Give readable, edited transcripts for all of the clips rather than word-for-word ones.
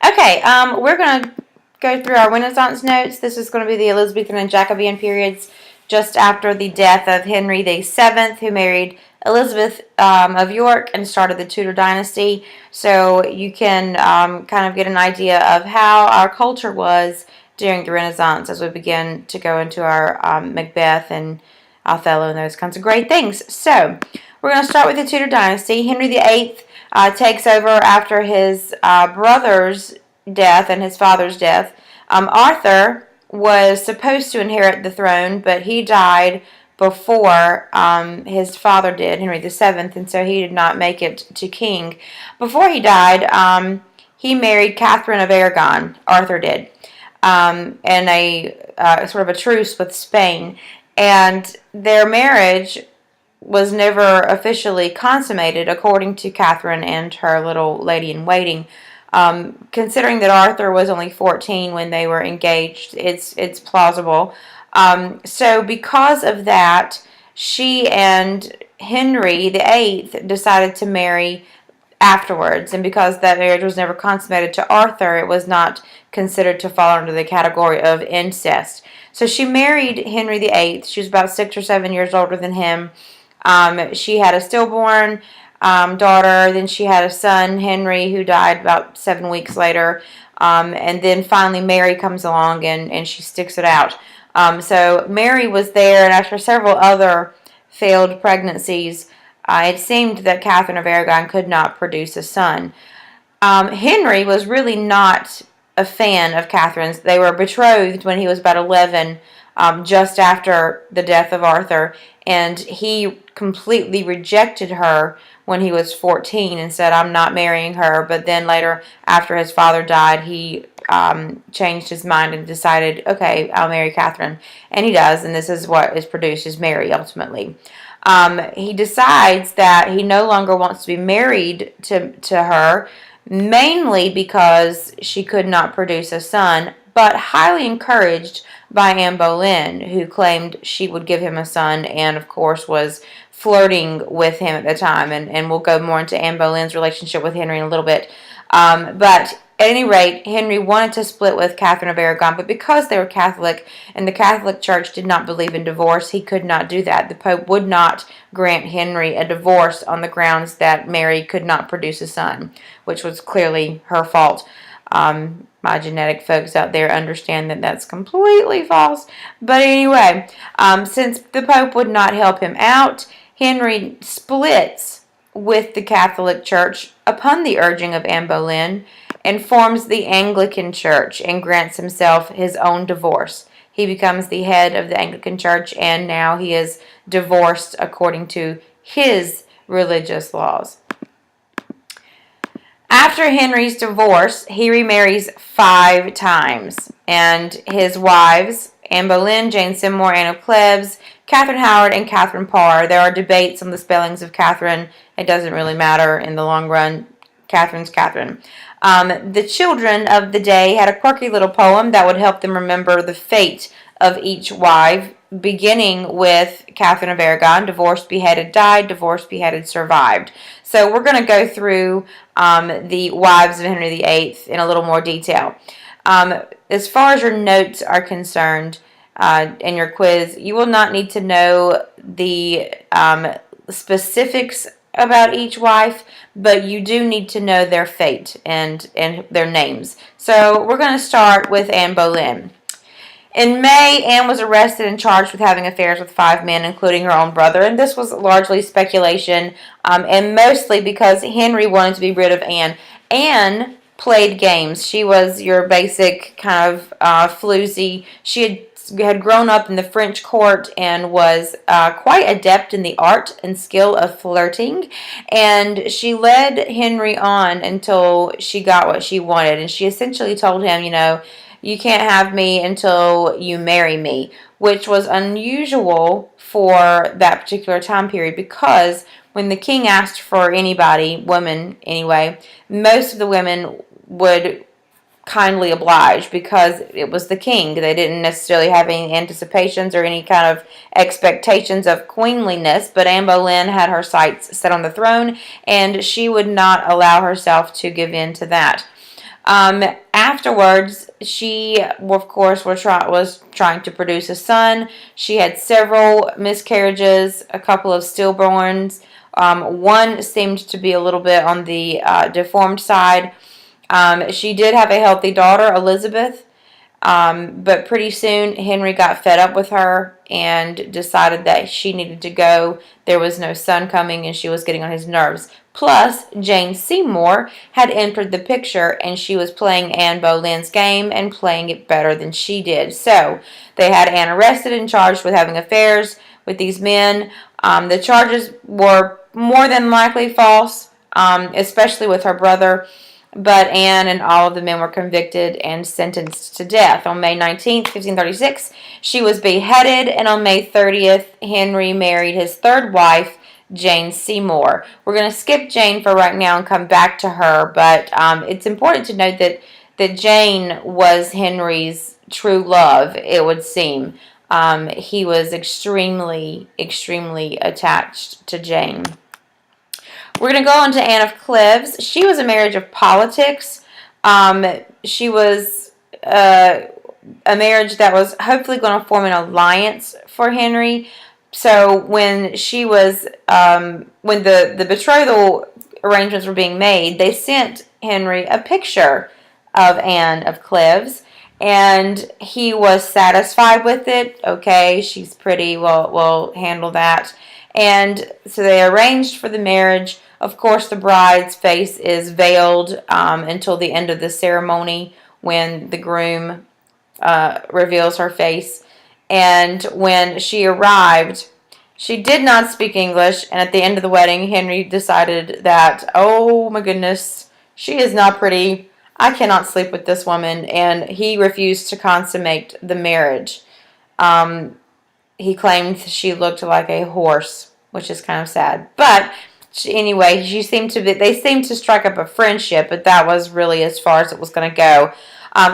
Okay, we're going to go through our Renaissance notes. This is going to be the Elizabethan and Jacobean periods just after the death of Henry VII, who married Elizabeth of York and started the Tudor dynasty. So you can kind of get an idea of how our culture was during the Renaissance as we begin to go into our Macbeth and Othello and those kinds of great things. So we're going to start with the Tudor dynasty. Henry VIII takes over after his brother's death and his father's death. Arthur was supposed to inherit the throne, but he died before his father did, Henry VII, and so he did not make it to king. Before he died, he married Catherine of Aragon, Arthur did, in a sort of a truce with Spain, and their marriage was never officially consummated, according to Catherine and her little lady-in-waiting. Considering that Arthur was only 14 when they were engaged, it's plausible. So because of that, she and Henry VIII decided to marry afterwards, and because that marriage was never consummated to Arthur, it was not considered to fall under the category of incest. So she married Henry VIII. She was about 6 or 7 years older than him. She had a stillborn daughter, then she had a son, Henry, who died about 7 weeks later, and then finally Mary comes along and she sticks it out. So Mary was there, and after several other failed pregnancies, it seemed that Catherine of Aragon could not produce a son. Henry was really not a fan of Catherine's. They were betrothed when he was about 11, just after the death of Arthur, and he completely rejected her when he was 14 and said, "I'm not marrying her." But then later, after his father died, he changed his mind and decided, okay, I'll marry Catherine. And he does, and this is what is produced as Mary, ultimately. He decides that he no longer wants to be married to her, mainly because she could not produce a son, but highly encouraged by Anne Boleyn, who claimed she would give him a son and, of course, was flirting with him at the time. And we'll go more into Anne Boleyn's relationship with Henry in a little bit. But at any rate, Henry wanted to split with Catherine of Aragon, but because they were Catholic and the Catholic Church did not believe in divorce, he could not do that. The Pope would not grant Henry a divorce on the grounds that Mary could not produce a son, which was clearly her fault. My genetic folks out there understand that that's completely false. But anyway, since the Pope would not help him out, Henry splits with the Catholic Church upon the urging of Anne Boleyn and forms the Anglican Church and grants himself his own divorce. He becomes the head of the Anglican Church, and now he is divorced according to his religious laws. After Henry's divorce, he remarries 5 times, and his wives, Anne Boleyn, Jane Seymour, Anne of Cleves, Catherine Howard, and Catherine Parr. There are debates on the spellings of Catherine. It doesn't really matter in the long run. Catherine's Catherine. The children of the day had a quirky little poem that would help them remember the fate of each wife, beginning with Catherine of Aragon: divorced, beheaded, died; divorced, beheaded, survived. So we're going to go through the wives of Henry VIII in a little more detail. As far as your notes are concerned in your quiz, you will not need to know the specifics about each wife, but you do need to know their fate and their names. So we're going to start with Anne Boleyn. In May, Anne was arrested and charged with having affairs with 5 men, including her own brother, and this was largely speculation, and mostly because Henry wanted to be rid of Anne. Anne played games. She was your basic kind of floozy. She had grown up in the French court and was quite adept in the art and skill of flirting, and she led Henry on until she got what she wanted, and she essentially told him, you can't have me until you marry me, which was unusual for that particular time period, because when the king asked for anybody, women anyway, most of the women would kindly oblige because it was the king. They didn't necessarily have any anticipations or any kind of expectations of queenliness, but Anne Boleyn had her sights set on the throne, and she would not allow herself to give in to that. Afterwards, she, of course, was trying to produce a son. She had several miscarriages, a couple of stillborns. One seemed to be a little bit on the deformed side. She did have a healthy daughter, Elizabeth, but pretty soon Henry got fed up with her and decided that she needed to go. There was no son coming and she was getting on his nerves. Plus, Jane Seymour had entered the picture and she was playing Anne Boleyn's game and playing it better than she did. So they had Anne arrested and charged with having affairs with these men. The charges were more than likely false, especially with her brother. But Anne and all of the men were convicted and sentenced to death. On May 19th, 1536, she was beheaded, and on May 30th, Henry married his third wife, Jane Seymour. We're going to skip Jane for right now and come back to her, but it's important to note that Jane was Henry's true love, it would seem. He was extremely, extremely attached to Jane. We're going to go on to Anne of Cleves. She was a marriage of politics. She was a marriage that was hopefully going to form an alliance for Henry. So when she was, when the betrothal arrangements were being made, they sent Henry a picture of Anne of Cleves, and he was satisfied with it. Okay, she's pretty. We'll handle that. And so they arranged for the marriage. Of course, the bride's face is veiled until the end of the ceremony when the groom reveals her face. And when she arrived, she did not speak English. And at the end of the wedding, Henry decided that, oh my goodness, she is not pretty. I cannot sleep with this woman. And he refused to consummate the marriage. He claimed she looked like a horse, which is kind of sad. But anyway, they seemed to strike up a friendship, but that was really as far as it was going to go.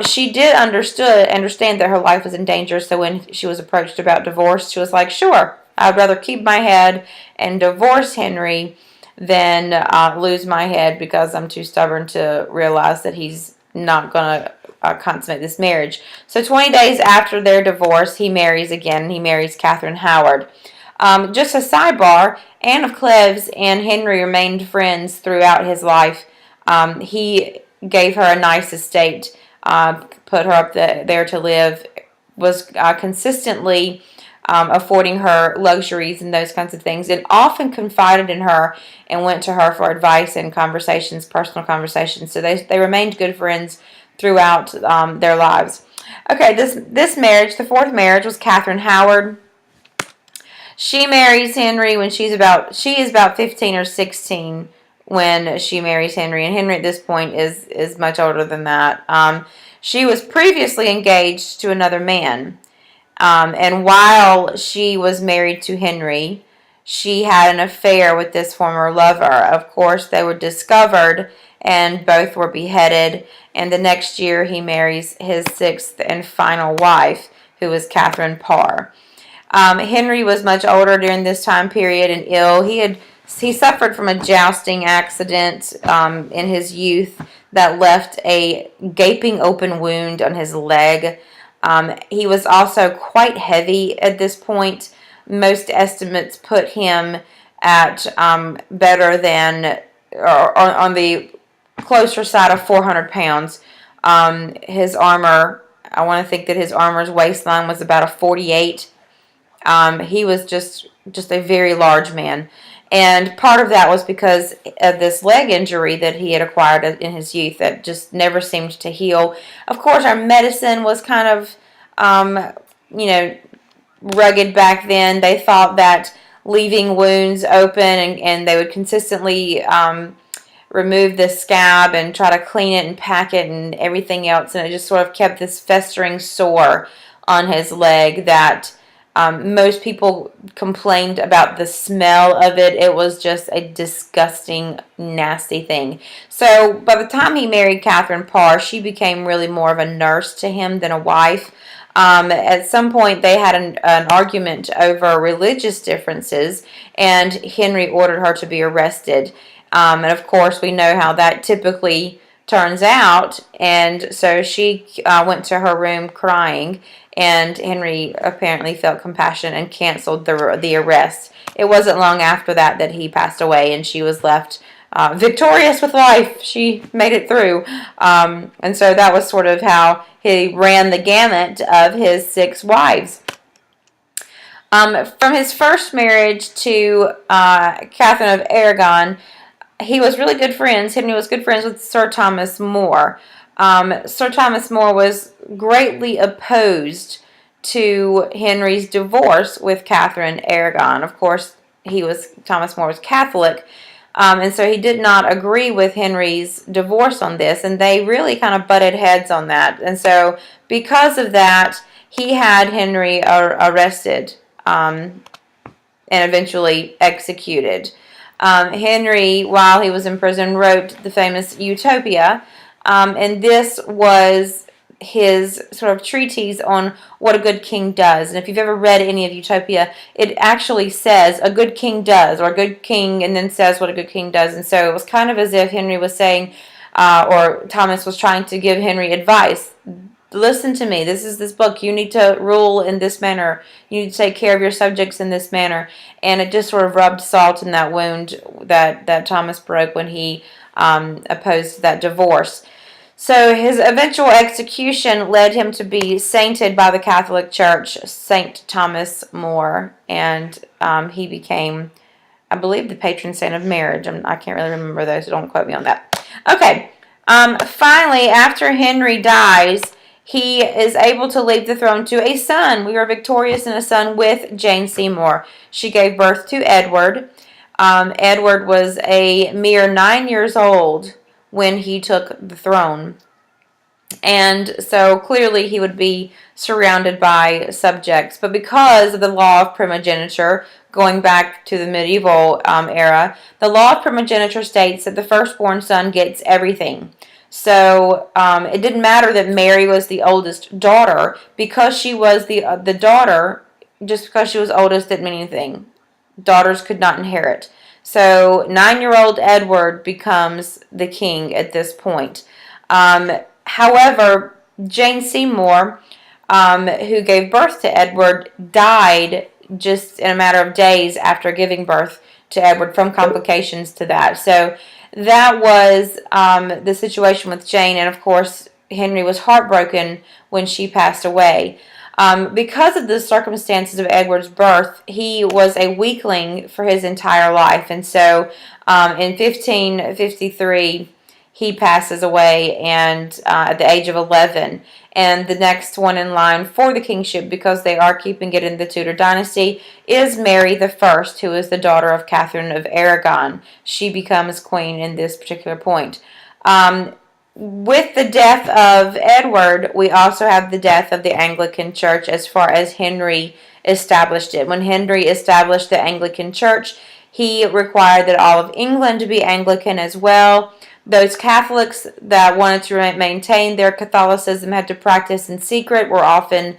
She did understand that her life was in danger, so when she was approached about divorce, she was like, sure, I'd rather keep my head and divorce Henry than lose my head because I'm too stubborn to realize that he's not going to consummate this marriage. So 20 days after their divorce, he marries again. He marries Catherine Howard. Just a sidebar, Anne of Cleves and Henry remained friends throughout his life. He gave her a nice estate, put her up there to live, was consistently affording her luxuries and those kinds of things, and often confided in her and went to her for advice and conversations, personal conversations. So they remained good friends throughout their lives. Okay, this marriage, the fourth marriage, was Catherine Howard. She marries Henry when she is about 15 or 16 when she marries Henry, and Henry at this point is much older than that. She was previously engaged to another man, and while she was married to Henry, she had an affair with this former lover. Of course, they were discovered, and both were beheaded, and the next year he marries his sixth and final wife, who was Catherine Parr. Henry was much older during this time period and ill. He suffered from a jousting accident in his youth that left a gaping open wound on his leg. He was also quite heavy at this point. Most estimates put him at better than, or on the closer side of 400 pounds. His armor, I want to think that his armor's waistline was about a 48. He was just a very large man. And part of that was because of this leg injury that he had acquired in his youth that just never seemed to heal. Of course, our medicine was kind of, rugged back then. They thought that leaving wounds open and they would consistently remove the scab and try to clean it and pack it and everything else. And it just sort of kept this festering sore on his leg that most people complained about the smell of it. It was just a disgusting, nasty thing. So by the time he married Catherine Parr, she became really more of a nurse to him than a wife. At some point, they had an argument over religious differences, and Henry ordered her to be arrested. And of course, we know how that typically turns out. And so she went to her room crying, and Henry apparently felt compassion and canceled the arrest. It wasn't long after that that he passed away, and she was left victorious with life. She made it through. And so that was sort of how he ran the gamut of his 6 wives. From his first marriage to Catherine of Aragon, he was really good friends. Henry was good friends with Sir Thomas More. Sir Thomas More was greatly opposed to Henry's divorce with Catherine Aragon. Of course, Thomas More was Catholic, and so he did not agree with Henry's divorce on this, and they really kind of butted heads on that. And so, because of that, he had Henry arrested and eventually executed. Henry, while he was in prison, wrote the famous Utopia, and this was his sort of treatise on what a good king does. And if you've ever read any of Utopia, it actually says a good king does, or a good king, and then says what a good king does. And so it was kind of as if Henry was saying, or Thomas was trying to give Henry advice. Listen to me. This is this book. You need to rule in this manner. You need to take care of your subjects in this manner. And it just sort of rubbed salt in that wound that Thomas broke when he opposed that divorce. So his eventual execution led him to be sainted by the Catholic Church, Saint Thomas More, and he became, I believe, the patron saint of marriage. I can't really remember those, so don't quote me on that. Okay. Finally, after Henry dies, he is able to leave the throne to a son. We were victorious in a son with Jane Seymour. She gave birth to Edward. Edward was a mere 9 years old when he took the throne. And so clearly he would be surrounded by subjects. But because of the law of primogeniture, going back to the medieval era, the law of primogeniture states that the firstborn son gets everything. So it didn't matter that Mary was the oldest daughter. Because she was the daughter, just because she was oldest didn't mean anything. Daughters could not inherit. So 9-year-old Edward becomes the king at this point. However, Jane Seymour, who gave birth to Edward, died just in a matter of days after giving birth to Edward from complications to that. So that was the situation with Jane, and of course Henry was heartbroken when she passed away. Because of the circumstances of Edward's birth, he was a weakling for his entire life, and so in 1553 he passes away, and at the age of 11. And the next one in line for the kingship, because they are keeping it in the Tudor dynasty, is Mary I, who is the daughter of Catherine of Aragon. She becomes queen in this particular point. With the death of Edward, we also have the death of the Anglican Church as far as Henry established it. When Henry established the Anglican Church, he required that all of England be Anglican as well. Those Catholics that wanted to maintain their Catholicism had to practice in secret, were often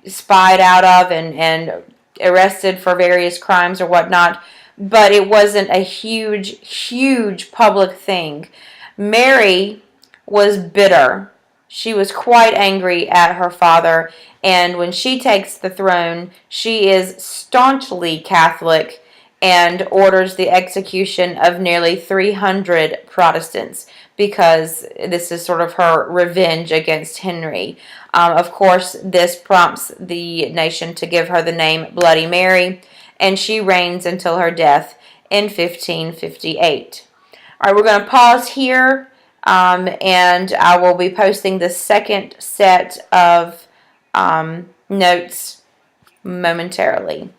spied out of and arrested for various crimes or whatnot. But it wasn't a huge, huge public thing. Mary was bitter. She was quite angry at her father, and when she takes the throne, she is staunchly Catholic and orders the execution of nearly 300 Protestants, because this is sort of her revenge against Henry. Of course, this prompts the nation to give her the name Bloody Mary, and she reigns until her death in 1558. All right, we're going to pause here, and I will be posting the second set of notes momentarily.